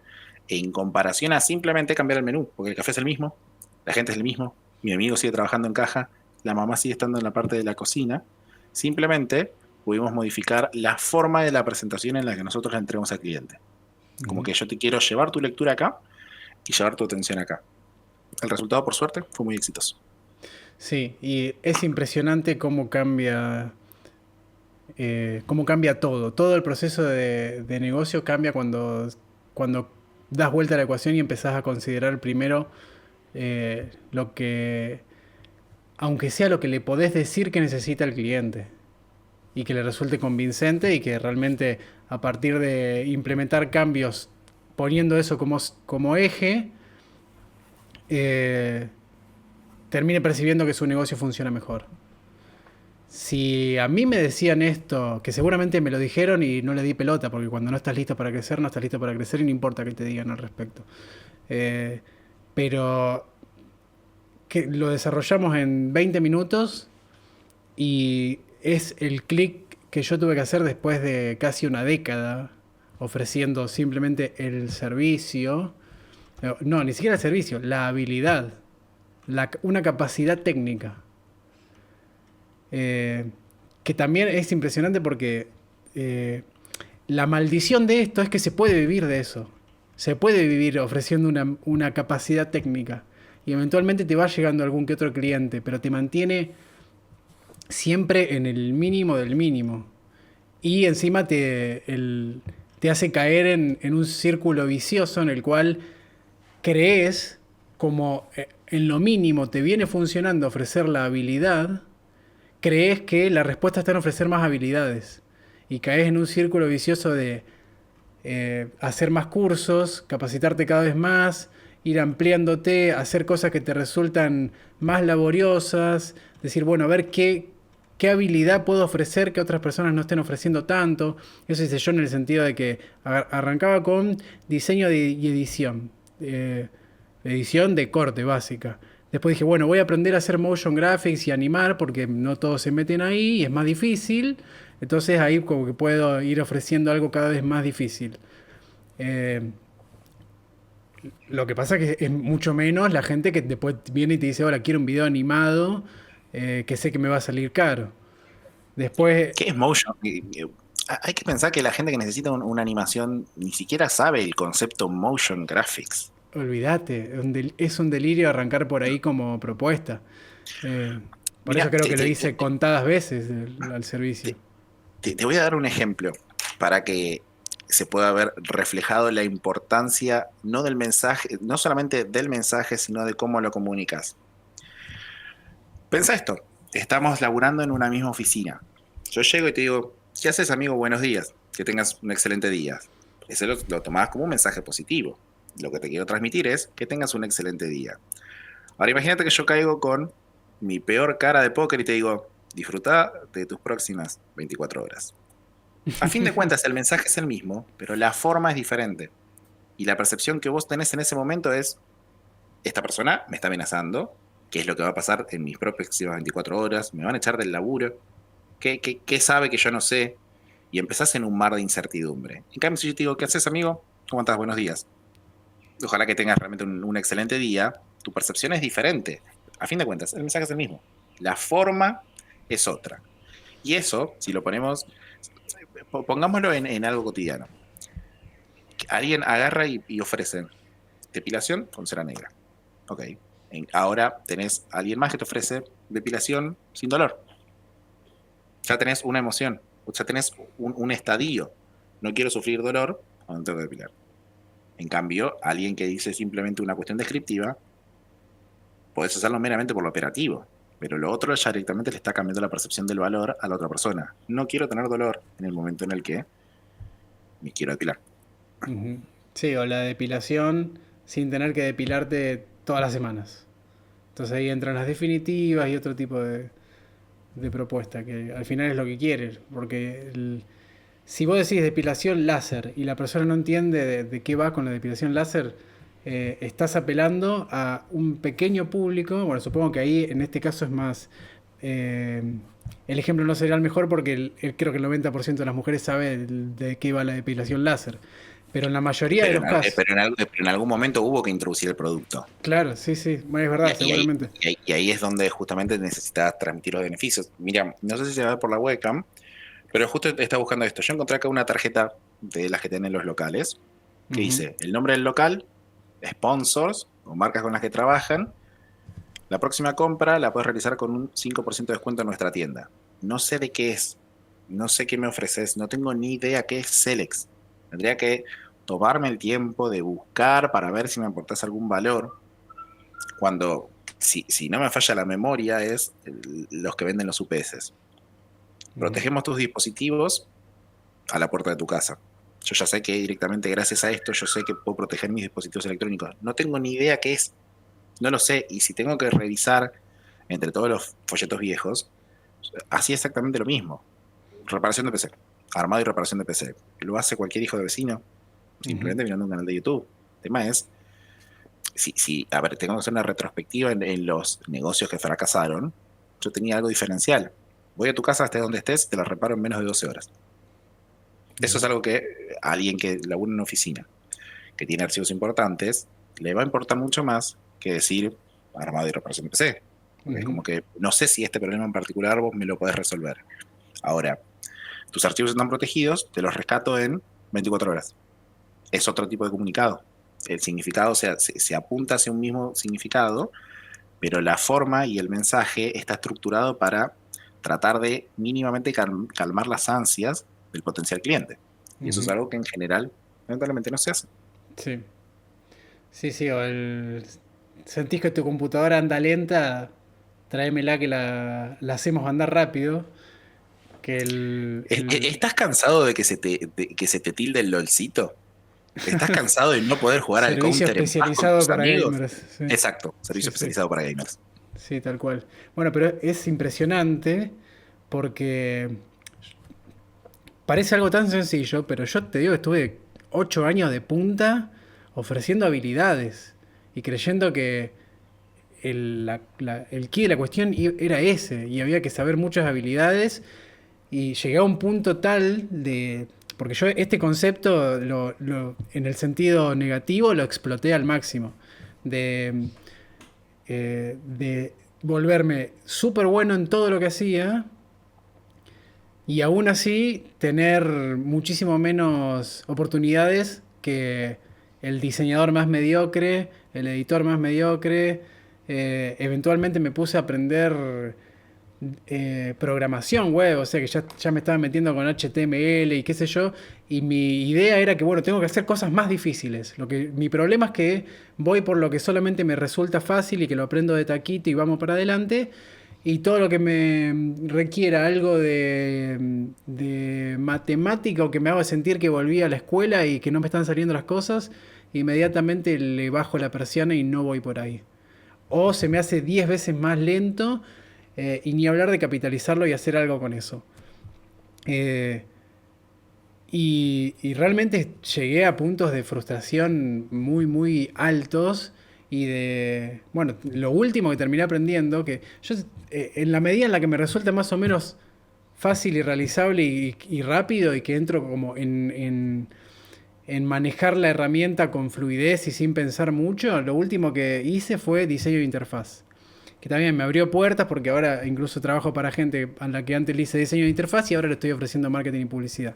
en comparación a simplemente cambiar el menú, porque el café es el mismo, la gente es el mismo, mi amigo sigue trabajando en caja, la mamá sigue estando en la parte de la cocina, simplemente pudimos modificar la forma de la presentación en la que nosotros le entregamos al cliente. Como Ujú. que yo te quiero llevar tu lectura acá y llevar tu atención acá. El resultado, por suerte, fue muy exitoso. Sí, y es impresionante cómo cambia todo. Todo el proceso de negocio cambia cuando das vuelta a la ecuación y empezás a considerar primero lo que, aunque sea lo que le podés decir que necesita el cliente y que le resulte convincente y que realmente a partir de implementar cambios poniendo eso como eje, eh, termine percibiendo que su negocio funciona mejor. Si a mí me decían esto, que seguramente me lo dijeron y no le di pelota, porque cuando no estás listo para crecer, no estás listo para crecer y no importa que te digan al respecto. Eh, pero que lo desarrollamos en 20 minutos y es el clic que yo tuve que hacer después de casi una década ofreciendo simplemente el servicio. No, ni siquiera el servicio, la habilidad, una capacidad técnica. Eh, que también es impresionante porque eh, la maldición de esto es que se puede vivir de eso. Se puede vivir ofreciendo una capacidad técnica. Y eventualmente te va llegando algún que otro cliente, pero te mantiene siempre en el mínimo del mínimo. Y encima te hace caer en un círculo vicioso en el cual crees como en lo mínimo te viene funcionando ofrecer la habilidad, crees que la respuesta está en ofrecer más habilidades. Y caes en un círculo vicioso de hacer más cursos, capacitarte cada vez más, ir ampliándote, hacer cosas que te resultan más laboriosas, decir, bueno, a ver qué habilidad puedo ofrecer que otras personas no estén ofreciendo tanto. Eso hice yo en el sentido de que arrancaba con diseño y edición. Edición de corte básica. Después dije, bueno, voy a aprender a hacer motion graphics y animar porque no todos se meten ahí y es más difícil. Entonces ahí como que puedo ir ofreciendo algo cada vez más difícil. Eh, lo que pasa es que es mucho menos la gente que después viene y te dice, ahora quiero un video animado que sé que me va a salir caro. Después, ¿Qué es motion? Hay que pensar que la gente que necesita una animación ni siquiera sabe el concepto motion graphics. olvídate, es un delirio arrancar por ahí como propuesta. Eh, por eso Mira, creo que lo hice contadas veces al servicio. te- te voy a dar un ejemplo para que se pueda ver reflejado la importancia no del mensaje, no solamente del mensaje, sino de cómo lo comunicas. Pensa esto, estamos laburando en una misma oficina. Yo llego y te digo, ¿qué haces, amigo? Buenos días, que tengas un excelente día. Ese lo tomás como un mensaje positivo. Lo que te quiero transmitir es que tengas un excelente día. Ahora imagínate que yo caigo con mi peor cara de póker y te digo, disfruta de tus próximas 24 horas. A fin de cuentas, el mensaje es el mismo, pero la forma es diferente. Y la percepción que vos tenés en ese momento es, esta persona me está amenazando, qué es lo que va a pasar en mis próximas 24 horas, me van a echar del laburo, qué sabe que yo no sé, y empezás en un mar de incertidumbre. En cambio, si yo te digo, ¿qué haces, amigo? ¿Cómo estás? Buenos días. Ojalá que tengas realmente un excelente día, tu percepción es diferente. A fin de cuentas, el mensaje es el mismo. La forma es otra. Y eso, si lo ponemos, pongámoslo en algo cotidiano. Alguien agarra y ofrece depilación con cera negra. Ok. Ahora tenés a alguien más que te ofrece depilación sin dolor. Ya tenés una emoción, ya tenés un estadio. No quiero sufrir dolor cuando tengo que depilar. En cambio, alguien que dice simplemente una cuestión descriptiva, podés hacerlo meramente por lo operativo, pero lo otro ya directamente le está cambiando la percepción del valor a la otra persona. No quiero tener dolor en el momento en el que me quiero depilar. Ujú. Sí, o la depilación sin tener que depilarte todas las semanas. Entonces ahí entran las definitivas y otro tipo de propuesta, que al final es lo que quieres, porque si vos decís depilación láser y la persona no entiende de qué va con la depilación láser, estás apelando a un pequeño público. Bueno, supongo que ahí en este caso es más... eh, el ejemplo no sería el mejor porque creo que el 90% de las mujeres sabe de qué va la depilación láser. Pero en la mayoría de Pero los casos... pero en algún momento hubo que introducir el producto. Claro, sí, sí, es Y, verdad, y ahí, seguramente. y ahí es donde justamente necesitas transmitir los beneficios. Mira, no sé si se ve por la webcam, pero justo está buscando esto. Yo encontré acá una tarjeta de las que tienen los locales, que Ujú. dice el nombre del local, sponsors o marcas con las que trabajan. La próxima compra la puedes realizar con un 5% de descuento en nuestra tienda. No sé de qué es, no sé qué me ofreces, no tengo ni idea qué es Celex. Tendría que tomarme el tiempo de buscar para ver si me aportas algún valor. Cuando, si no me falla la memoria, es los que venden los UPS. Ujú. Protegemos tus dispositivos a la puerta de tu casa. Yo ya sé que directamente gracias a esto yo sé que puedo proteger mis dispositivos electrónicos. No tengo ni idea qué es, no lo sé. Y si tengo que revisar entre todos los folletos viejos, hacía exactamente lo mismo. Reparación de PC, armado y reparación de PC. Lo hace cualquier hijo de vecino, Ujú. simplemente mirando un canal de YouTube. El tema es, si a ver, tengo que hacer una retrospectiva en los negocios que fracasaron, yo tenía algo diferencial. Voy a tu casa, estés donde estés, te la reparo en menos de 12 horas. Eso es Bien. algo que a alguien que labura en una oficina, que tiene archivos importantes, le va a importar mucho más que decir armado y reparación de PC. Porque es Ujú. como que no sé si este problema en particular vos me lo podés resolver. Ahora, tus archivos están protegidos, te los rescato en 24 horas. Es otro tipo de comunicado. El significado se apunta hacia un mismo significado, pero la forma y el mensaje está estructurado para tratar de mínimamente calmar las ansias del potencial cliente. Y eso es Ujú. algo que en general, lamentablemente, no se hace. Sí. Sí, sí, o sentís que tu computadora anda lenta, tráemela que la hacemos andar rápido. Que ¿Estás cansado de que se te tilde el LOLcito? ¿Estás cansado de no poder jugar al servicio Counter en paz con especializado tus para amigos? gamers. Sí, Exacto, sí, servicio sí, especializado para gamers. sí, tal cual. Bueno, pero es impresionante porque parece algo tan sencillo, pero yo te digo que estuve 8 años de punta ofreciendo habilidades y creyendo que el key de la cuestión era ese y había que saber muchas habilidades y llegué a un punto tal de... Porque yo este concepto en el sentido negativo lo exploté al máximo. De volverme súper bueno en todo lo que hacía y aún así tener muchísimo menos oportunidades que el diseñador más mediocre, el editor más mediocre. Eventualmente me puse a aprender programación web, o sea que ya me estaba metiendo con HTML y qué sé yo, y mi idea era que, bueno, tengo que hacer cosas más difíciles. Mi problema es que voy por lo que solamente me resulta fácil y que lo aprendo de taquito y vamos para adelante, y todo lo que me requiera algo de matemática o que me haga sentir que volví a la escuela y que no me están saliendo las cosas, inmediatamente le bajo la persiana y no voy por ahí. O se me hace 10 veces más lento y ni hablar de capitalizarlo y hacer algo con eso. Eh, y realmente llegué a puntos de frustración muy, muy altos. Y de. Bueno, lo último que terminé aprendiendo, que yo, en la medida en la que me resulta más o menos fácil y realizable y rápido, y que entro como en manejar la herramienta con fluidez y sin pensar mucho, lo último que hice fue diseño de interfaz, que también me abrió puertas porque ahora incluso trabajo para gente a la que antes le hice diseño de interfaz y ahora le estoy ofreciendo marketing y publicidad.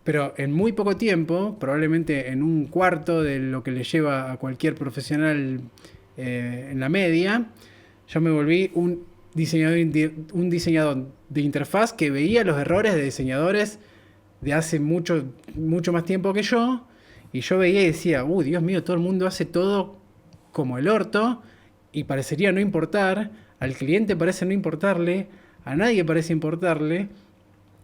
Pero en muy poco tiempo, probablemente en un cuarto de lo que le lleva a cualquier profesional en la media, yo me volví un diseñador de interfaz que veía los errores de diseñadores de hace mucho, mucho más tiempo que yo. Y yo veía y decía, Dios mío, todo el mundo hace todo como el orto y parecería no importar, al cliente parece no importarle, a nadie parece importarle.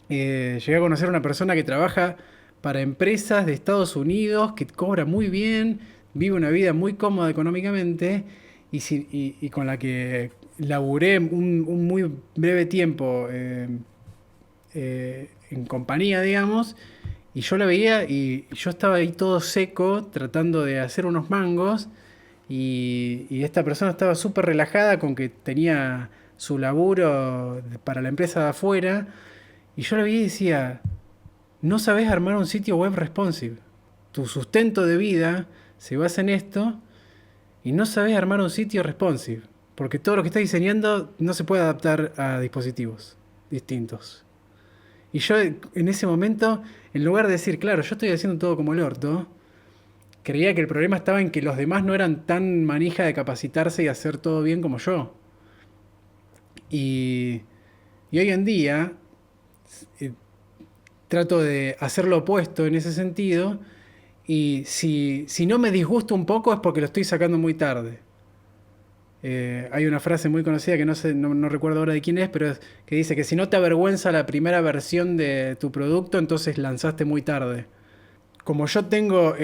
Llegué a conocer a una persona que trabaja para empresas de Estados Unidos, que cobra muy bien, vive una vida muy cómoda económicamente y con la que laburé un muy breve tiempo en compañía, digamos, y yo la veía y yo estaba ahí todo seco tratando de hacer unos mangos y esta persona estaba súper relajada con que tenía su laburo para la empresa de afuera y yo la veía y decía, no sabes armar un sitio web responsive. Tu sustento de vida se basa en esto y no sabes armar un sitio responsive. Porque todo lo que estás diseñando no se puede adaptar a dispositivos distintos. Y yo en ese momento, en lugar de decir, claro, yo estoy haciendo todo como el orto, creía que el problema estaba en que los demás no eran tan manija de capacitarse y hacer todo bien como yo. Y, y hoy en día eh, trato de hacer lo opuesto en ese sentido. Y si no me disgusta un poco es porque lo estoy sacando muy tarde. Hay una frase muy conocida que no recuerdo ahora de quién es, pero que dice que si no te avergüenza la primera versión de tu producto, entonces lanzaste muy tarde. Como yo tengo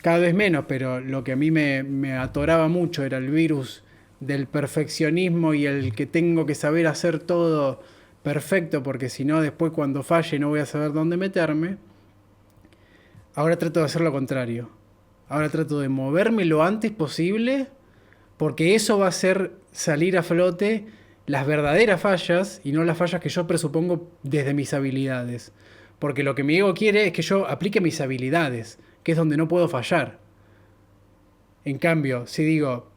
cada vez menos, pero lo que a mí me atoraba mucho era el virus del perfeccionismo y el que tengo que saber hacer todo perfecto, porque si no después cuando falle no voy a saber dónde meterme. Ahora trato de hacer lo contrario. Ahora trato de moverme lo antes posible, porque eso va a hacer salir a flote las verdaderas fallas y no las fallas que yo presupongo desde mis habilidades. Porque lo que mi ego quiere es que yo aplique mis habilidades, que es donde no puedo fallar. En cambio, si digo,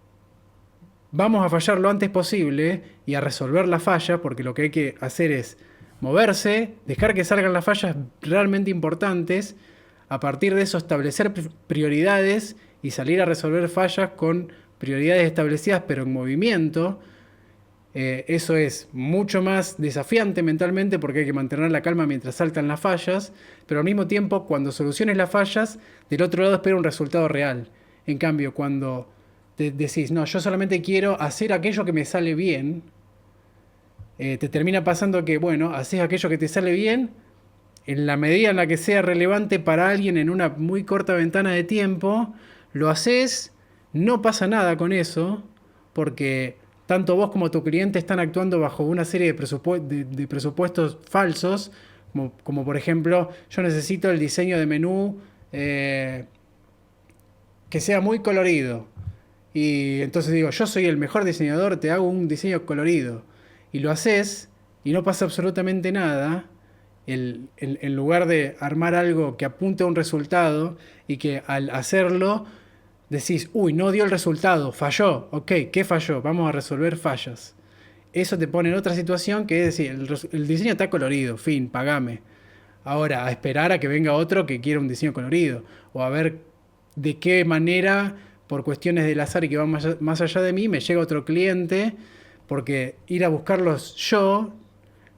vamos a fallar lo antes posible y a resolver la falla, porque lo que hay que hacer es moverse, dejar que salgan las fallas realmente importantes, a partir de eso establecer prioridades y salir a resolver fallas con prioridades establecidas pero en movimiento. Eso es mucho más desafiante mentalmente porque hay que mantener la calma mientras saltan las fallas, pero al mismo tiempo cuando soluciones las fallas, del otro lado espera un resultado real. En cambio, cuando decís, no, yo solamente quiero hacer aquello que me sale bien, te termina pasando que, bueno, haces aquello que te sale bien, en la medida en la que sea relevante para alguien en una muy corta ventana de tiempo, lo haces, no pasa nada con eso, porque tanto vos como tu cliente están actuando bajo una serie de presupuestos falsos, como por ejemplo, yo necesito el diseño de menú que sea muy colorido. Y entonces digo, yo soy el mejor diseñador, te hago un diseño colorido. Y lo haces y no pasa absolutamente nada. En lugar de armar algo que apunte a un resultado y que al hacerlo decís, uy, no dio el resultado, falló. Ok, ¿qué falló? Vamos a resolver fallas. Eso te pone en otra situación que es decir, el diseño está colorido, fin, pagame. Ahora, a esperar a que venga otro que quiera un diseño colorido. O a ver de qué manera, por cuestiones del azar y que van más allá de mí, me llega otro cliente. Porque ir a buscarlos yo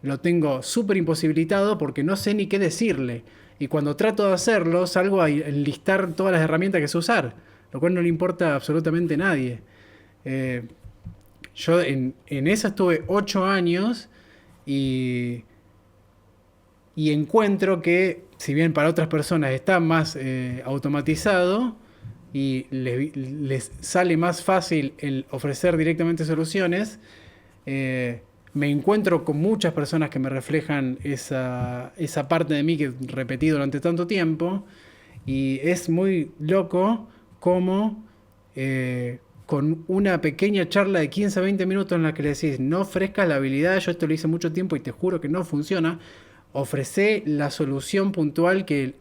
lo tengo súper imposibilitado porque no sé ni qué decirle. Y cuando trato de hacerlo, salgo a enlistar todas las herramientas que sé usar, lo cual no le importa absolutamente a nadie. Eh, yo en esa estuve 8 años y, y encuentro que, si bien para otras personas está más automatizado y les sale más fácil el ofrecer directamente soluciones, eh, me encuentro con muchas personas que me reflejan esa parte de mí que repetí durante tanto tiempo y es muy loco cómo con una pequeña charla de 15 a 20 minutos en la que le decís no ofrezcas la habilidad, yo esto lo hice mucho tiempo y te juro que no funciona, ofrece la solución puntual que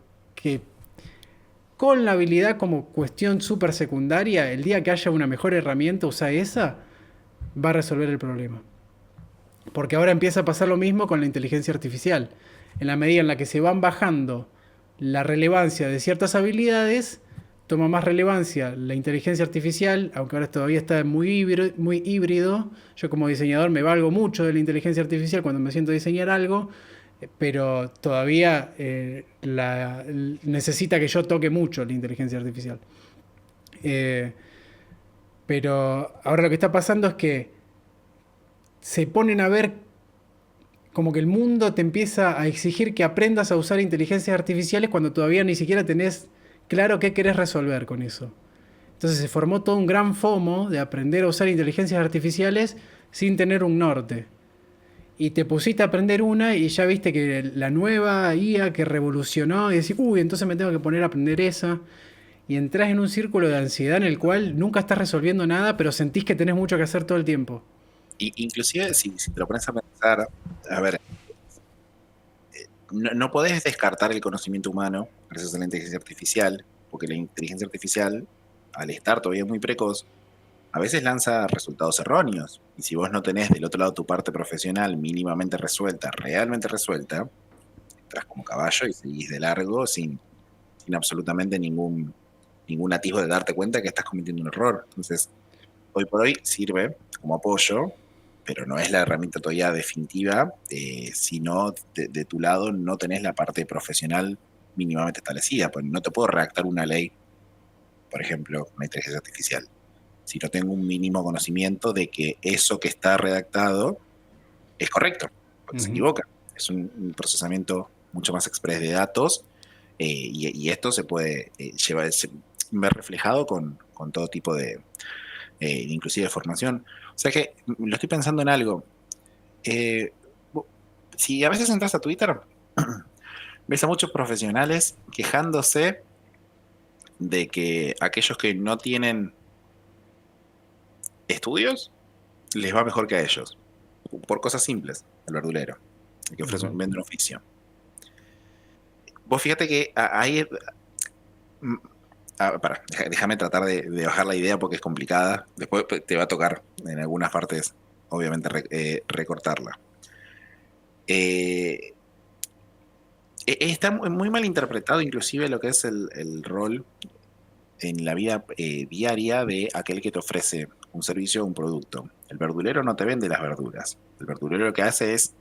con la habilidad como cuestión súper secundaria, el día que haya una mejor herramienta, usa esa, va a resolver el problema. Porque ahora empieza a pasar lo mismo con la inteligencia artificial. En la medida en la que se van bajando la relevancia de ciertas habilidades, toma más relevancia la inteligencia artificial, aunque ahora todavía está muy híbrido. Yo como diseñador me valgo mucho de la inteligencia artificial cuando me siento a diseñar algo, pero todavía necesita que yo toque mucho la inteligencia artificial. Eh, pero ahora lo que está pasando es que se ponen a ver como que el mundo te empieza a exigir que aprendas a usar inteligencias artificiales cuando todavía ni siquiera tenés claro qué querés resolver con eso. Entonces se formó todo un gran FOMO de aprender a usar inteligencias artificiales sin tener un norte. Y te pusiste a aprender una y ya viste que la nueva IA que revolucionó y decís, uy, entonces me tengo que poner a aprender esa. Y entras en un círculo de ansiedad en el cual nunca estás resolviendo nada, pero sentís que tenés mucho que hacer todo el tiempo. Inclusive, si te lo pones a pensar, a ver, no podés descartar el conocimiento humano gracias a la inteligencia artificial, porque la inteligencia artificial, al estar todavía muy precoz, a veces lanza resultados erróneos. Y si vos no tenés del otro lado tu parte profesional mínimamente resuelta, realmente resuelta, entras como caballo y seguís de largo sin absolutamente ningún atisbo de darte cuenta que estás cometiendo un error. Entonces, hoy por hoy sirve como apoyo, pero no es la herramienta todavía definitiva si no de tu lado no tenés la parte profesional mínimamente establecida. Pues no te puedo redactar una ley, por ejemplo, con la inteligencia artificial, si no tengo un mínimo conocimiento de que eso que está redactado es correcto, porque se equivoca. Es un procesamiento mucho más express de datos y esto se puede ver reflejado con todo tipo inclusive de formación. O sea que lo estoy pensando en algo. Eh, si a veces entras a Twitter, ves a muchos profesionales quejándose de que aquellos que no tienen estudios les va mejor que a ellos. Por cosas simples, el verdulero, el que ofrece, Ujú. vende un oficio. Vos fíjate que ahí... déjame tratar de bajar la idea porque es complicada. Después te va a tocar en algunas partes, obviamente, recortarla. Eh, Está muy mal interpretado inclusive lo que es el rol en la vida diaria de aquel que te ofrece un servicio o un producto. El verdulero no te vende las verduras. El verdulero lo que hace es,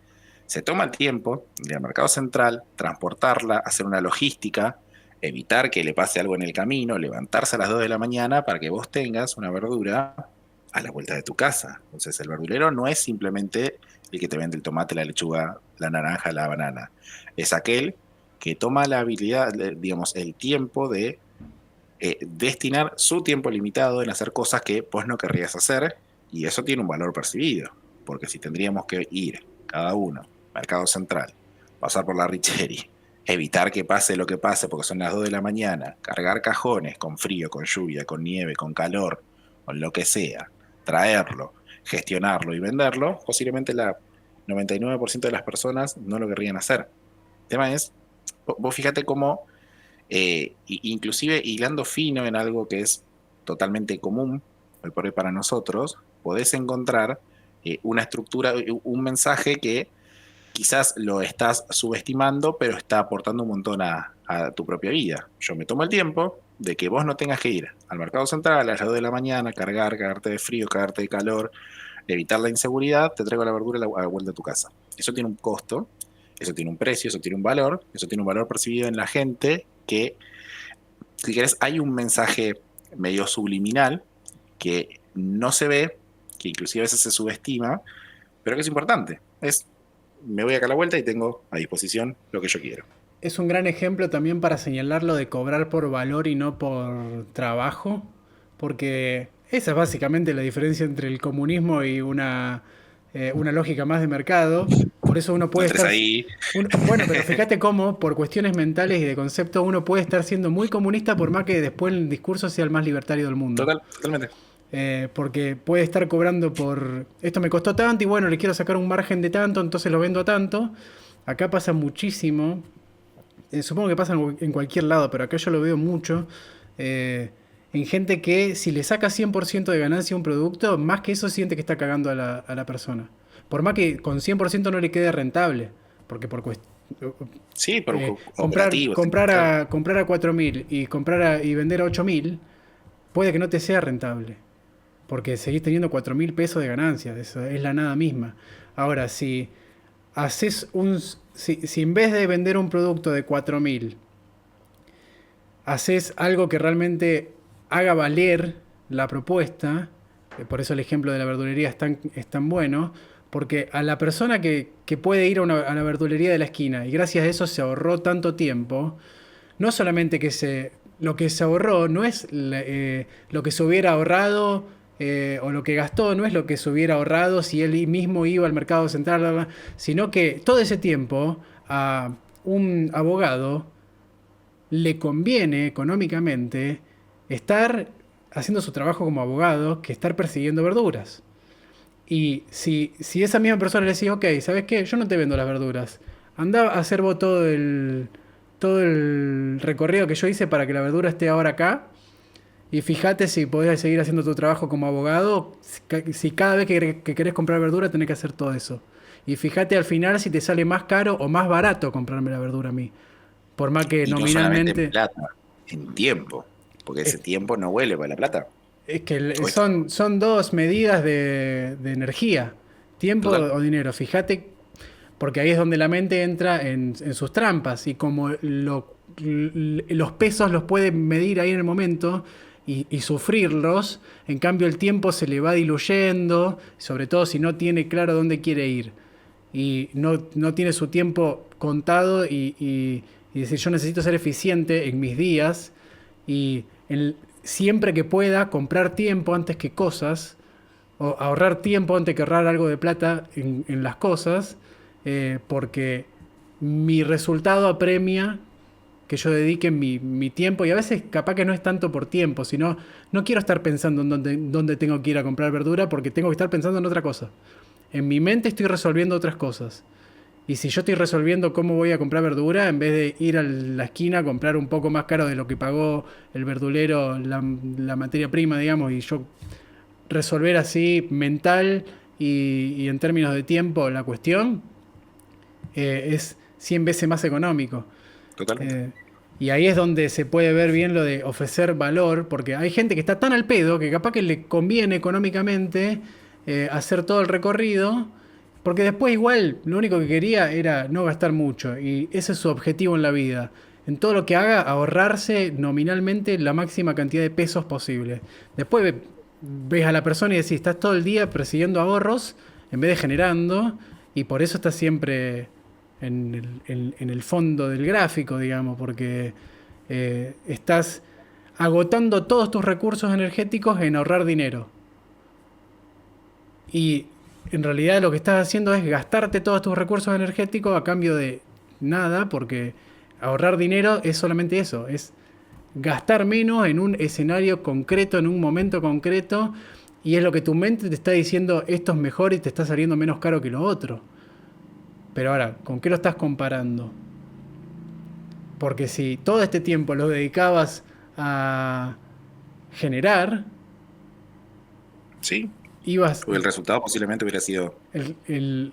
se toma el tiempo de al mercado central, transportarla, hacer una logística, evitar que le pase algo en el camino, levantarse a las 2 de la mañana para que vos tengas una verdura a la vuelta de tu casa. Entonces el verdulero no es simplemente el que te vende el tomate, la lechuga, la naranja, la banana. Es aquel que toma la habilidad, digamos, el tiempo de destinar su tiempo limitado en hacer cosas que vos no querrías hacer, y eso tiene un valor percibido, porque si tendríamos que ir cada uno, mercado central, pasar por la Richeri, evitar que pase lo que pase porque son las 2 de la mañana, cargar cajones con frío, con lluvia, con nieve, con calor, con lo que sea, traerlo, gestionarlo y venderlo, posiblemente la 99% de las personas no lo querrían hacer. El tema es, vos fíjate cómo inclusive hilando fino en algo que es totalmente común hoy por hoy para nosotros, podés encontrar una estructura, un mensaje que quizás lo estás subestimando, pero está aportando un montón a tu propia vida. Yo me tomo el tiempo de que vos no tengas que ir al mercado central a las 2 de la mañana, cagarte de frío, cagarte de calor, evitar la inseguridad, te traigo la verdura a la vuelta de tu casa. Eso tiene un costo, eso tiene un precio, eso tiene un valor percibido en la gente que, si querés, hay un mensaje medio subliminal que no se ve, que inclusive a veces se subestima, pero que es importante. Es, me voy acá a la vuelta y tengo a disposición lo que yo quiero. Es un gran ejemplo también para señalar lo de cobrar por valor y no por trabajo, porque esa es básicamente la diferencia entre el comunismo y una lógica más de mercado. Por eso uno No puede entres estar... ahí. Bueno, pero fíjate cómo, por cuestiones mentales y de concepto, uno puede estar siendo muy comunista por más que después el discurso sea el más libertario del mundo. Totalmente. Porque puede estar cobrando por... Esto me costó tanto y bueno, le quiero sacar un margen de tanto, entonces lo vendo a tanto. Acá pasa muchísimo, supongo que pasa en cualquier lado, pero acá yo lo veo mucho, eh, en gente que si le saca 100% de ganancia a un producto, más que eso siente que está cagando a la persona. Por más que con 100% no le quede rentable, porque por Sí, por comprar, operativos. comprar, Claro. comprar a 4.000 y, y vender a 8.000, puede que no te sea rentable, porque seguís teniendo 4.000 pesos de ganancia, eso es la nada misma. Ahora, si haces si en vez de vender un producto de 4.000 haces algo que realmente haga valer la propuesta, por eso el ejemplo de la verdulería es tan bueno, porque a la persona que puede ir a la verdulería de la esquina y gracias a eso se ahorró tanto tiempo, no solamente lo que se ahorró no es lo que se hubiera ahorrado o lo que gastó, no es lo que se hubiera ahorrado si él mismo iba al mercado central, sino que todo ese tiempo a un abogado le conviene económicamente estar haciendo su trabajo como abogado que estar persiguiendo verduras. Y si esa misma persona le decía, ok, ¿sabes qué? Yo no te vendo las verduras. Anda a hacer vos todo el recorrido que yo hice para que la verdura esté ahora acá. Y fíjate si podés seguir haciendo tu trabajo como abogado. Si cada vez que querés comprar verdura tenés que hacer todo eso. Y fíjate al final si te sale más caro o más barato comprarme la verdura a mí. Por más que Y no solamente en nominalmente... plata, en tiempo, porque ese Es, tiempo no huele para la plata. es que O esto, son dos medidas de energía. Tiempo total. o dinero. Fíjate, porque ahí es donde la mente entra en sus trampas. Y como los pesos los puede medir ahí en el momento y sufrirlos, en cambio el tiempo se le va diluyendo, sobre todo si no tiene claro dónde quiere ir. Y no tiene su tiempo contado y decir yo necesito ser eficiente en mis días y siempre que pueda comprar tiempo antes que cosas, o ahorrar tiempo antes que ahorrar algo de plata en las cosas, porque mi resultado apremia que yo dedique mi tiempo, y a veces capaz que no es tanto por tiempo, sino no quiero estar pensando en dónde tengo que ir a comprar verdura porque tengo que estar pensando en otra cosa. En mi mente estoy resolviendo otras cosas. Y si yo estoy resolviendo cómo voy a comprar verdura, en vez de ir a la esquina a comprar un poco más caro de lo que pagó el verdulero, la materia prima, digamos, y yo resolver así mental y en términos de tiempo la cuestión, es 100 veces más económico. Totalmente. Eh, y ahí es donde se puede ver bien lo de ofrecer valor, porque hay gente que está tan al pedo que capaz que le conviene económicamente hacer todo el recorrido, porque después igual lo único que quería era no gastar mucho, y ese es su objetivo en la vida. En todo lo que haga, ahorrarse nominalmente la máxima cantidad de pesos posible. Después ves a la persona y decís, estás todo el día persiguiendo ahorros en vez de generando, y por eso estás siempre en el fondo del gráfico, digamos, porque estás agotando todos tus recursos energéticos en ahorrar dinero. Y en realidad lo que estás haciendo es gastarte todos tus recursos energéticos a cambio de nada, porque ahorrar dinero es solamente eso, es gastar menos en un escenario concreto, en un momento concreto, y es lo que tu mente te está diciendo, esto es mejor y te está saliendo menos caro que lo otro. Pero ahora, ¿con qué lo estás comparando? Porque si todo este tiempo lo dedicabas a generar, Sí, ibas. el resultado posiblemente hubiera sido... El, el-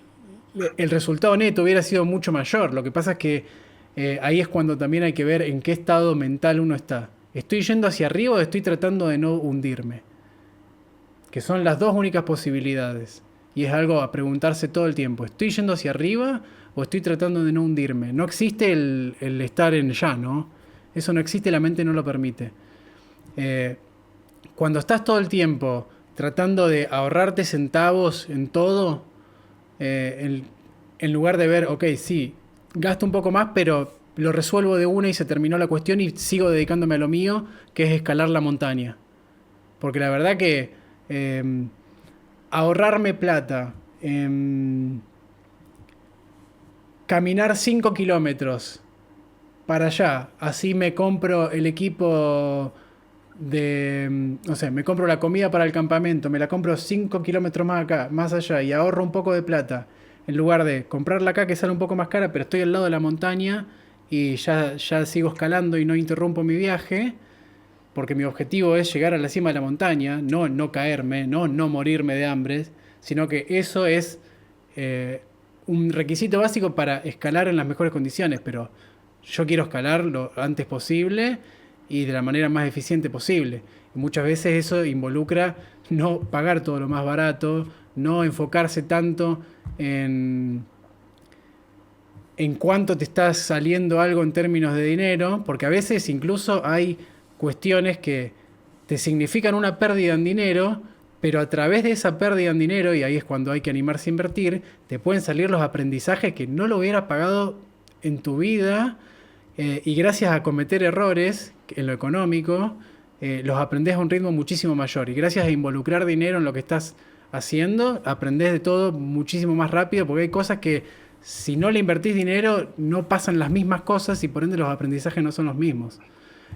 el resultado neto hubiera sido mucho mayor. Lo que pasa es que ahí es cuando también hay que ver en qué estado mental uno está. ¿Estoy yendo hacia arriba o estoy tratando de no hundirme? Que son las dos únicas posibilidades. Y es algo a preguntarse todo el tiempo. ¿Estoy yendo hacia arriba o estoy tratando de no hundirme? No existe el estar en llano. Eso no existe, la mente no lo permite. Eh, Cuando estás todo el tiempo tratando de ahorrarte centavos en todo, en lugar de ver, ok, sí, gasto un poco más, pero lo resuelvo de una y se terminó la cuestión y sigo dedicándome a lo mío, que es escalar la montaña. Porque la verdad que eh, ahorrarme plata, caminar 5 kilómetros para allá, así me compro el equipo no sé, me compro la comida para el campamento, me la compro 5 kilómetros más acá, más allá y ahorro un poco de plata, en lugar de comprarla acá que sale un poco más cara, pero estoy al lado de la montaña y ya sigo escalando y no interrumpo mi viaje, porque mi objetivo es llegar a la cima de la montaña, no caerme, no morirme de hambre, sino que eso es un requisito básico para escalar en las mejores condiciones, pero yo quiero escalar lo antes posible y de la manera más eficiente posible. Y muchas veces eso involucra no pagar todo lo más barato, no enfocarse tanto en cuánto te está saliendo algo en términos de dinero, porque a veces incluso hay cuestiones que te significan una pérdida en dinero, pero a través de esa pérdida en dinero, y ahí es cuando hay que animarse a invertir, te pueden salir los aprendizajes que no lo hubieras pagado en tu vida, y gracias a cometer errores en lo económico, los aprendes a un ritmo muchísimo mayor. Y gracias a involucrar dinero en lo que estás haciendo, aprendes de todo muchísimo más rápido, porque hay cosas que si no le invertís dinero, no pasan las mismas cosas y por ende los aprendizajes no son los mismos.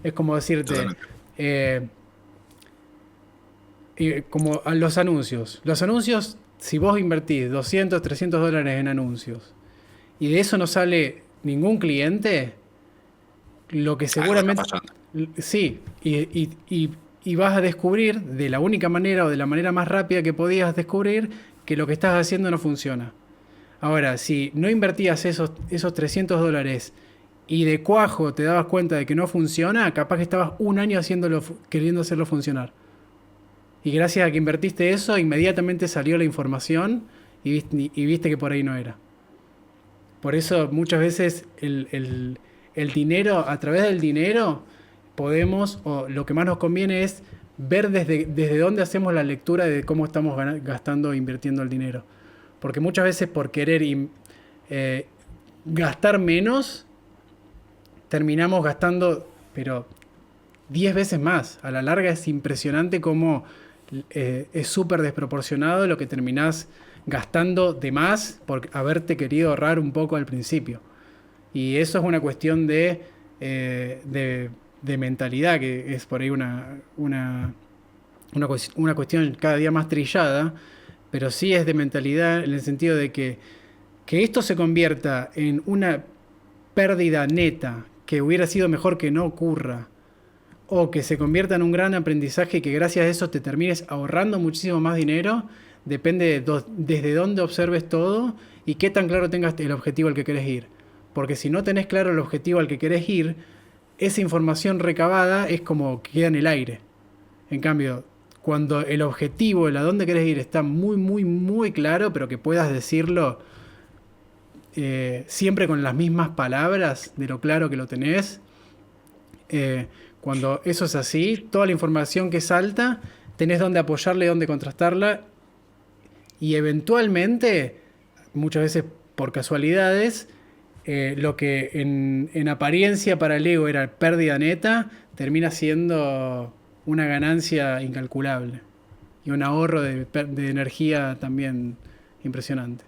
Es como decirte, Totalmente. eh, como a los anuncios. Los anuncios, si vos invertís 200, 300 dólares en anuncios y de eso no sale ningún cliente, lo que Algo está seguramente... fallando. Sí, y vas a descubrir de la única manera o de la manera más rápida que podías descubrir que lo que estás haciendo no funciona. Ahora, si no invertías esos 300 dólares y de cuajo te dabas cuenta de que no funciona, capaz que estabas un año queriendo hacerlo funcionar. Y gracias a que invertiste eso, inmediatamente salió la información y viste que por ahí no era. Por eso muchas veces el dinero, a través del dinero, podemos, o lo que más nos conviene es ver desde dónde hacemos la lectura de cómo estamos gastando e invirtiendo el dinero. Porque muchas veces por querer eh, gastar menos, terminamos gastando, pero 10 veces más. A la larga es impresionante cómo es súper desproporcionado lo que terminás gastando de más por haberte querido ahorrar un poco al principio. Y eso es una cuestión de mentalidad, que es por ahí una cuestión cada día más trillada, pero sí es de mentalidad en el sentido de que esto se convierta en una pérdida neta que hubiera sido mejor que no ocurra, o que se convierta en un gran aprendizaje y que gracias a eso te termines ahorrando muchísimo más dinero, depende desde dónde observes todo y qué tan claro tengas el objetivo al que querés ir. Porque si no tenés claro el objetivo al que querés ir, esa información recabada es como que queda en el aire. En cambio, cuando el objetivo, el a dónde querés ir, está muy, muy, muy claro, pero que puedas decirlo siempre con las mismas palabras de lo claro que lo tenés, cuando eso es así, toda la información que salta, tenés dónde apoyarla y dónde contrastarla, y eventualmente, muchas veces por casualidades, lo que en apariencia para el ego era pérdida neta, termina siendo una ganancia incalculable y un ahorro de energía también impresionante.